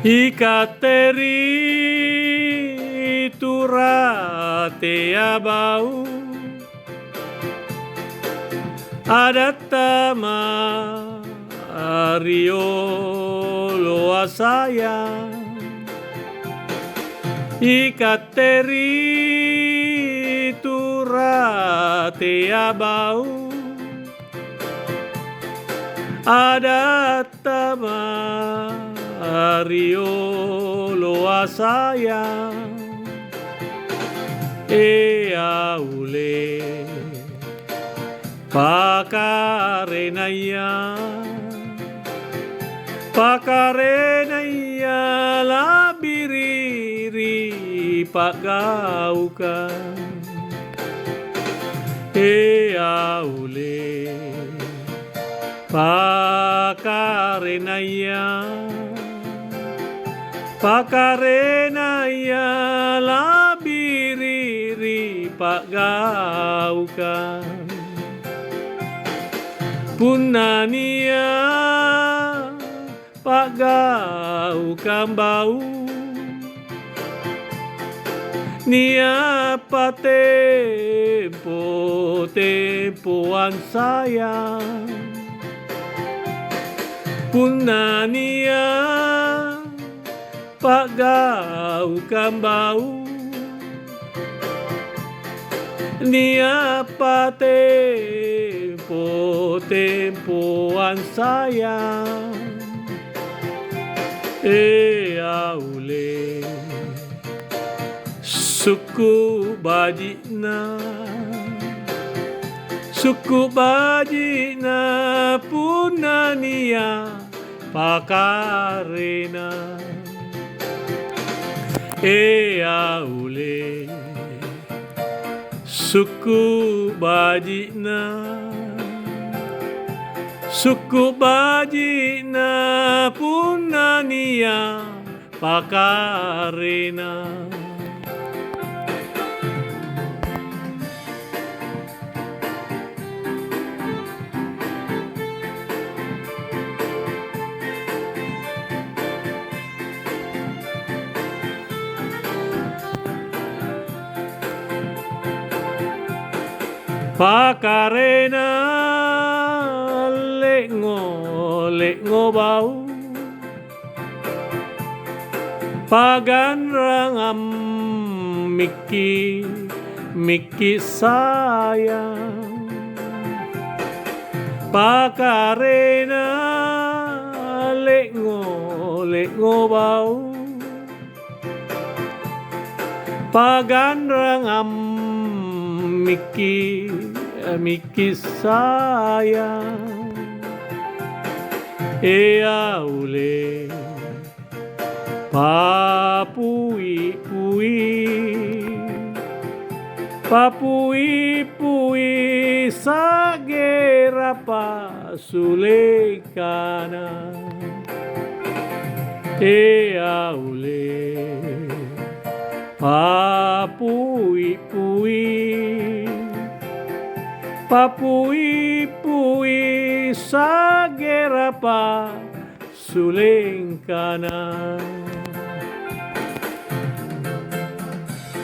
Ikateri turate abau adattama ariolo asaya ikateri turate abau adattama ariolo asaya aule pakarenaya labiriri pagaukan aule pakarenaya labiriri pagaukan punania pagaukan bau nia tempoan sayang punania pagaukan bau nia tempoan sayang aule suku bajina punania pakarena aule suku bajina punania pakarena pakarena lengo bau paganrangam miki sayang pakarena lengo bau paganrangam miki sayang aule papui sagera pasulekana aule papui sagera pasulekana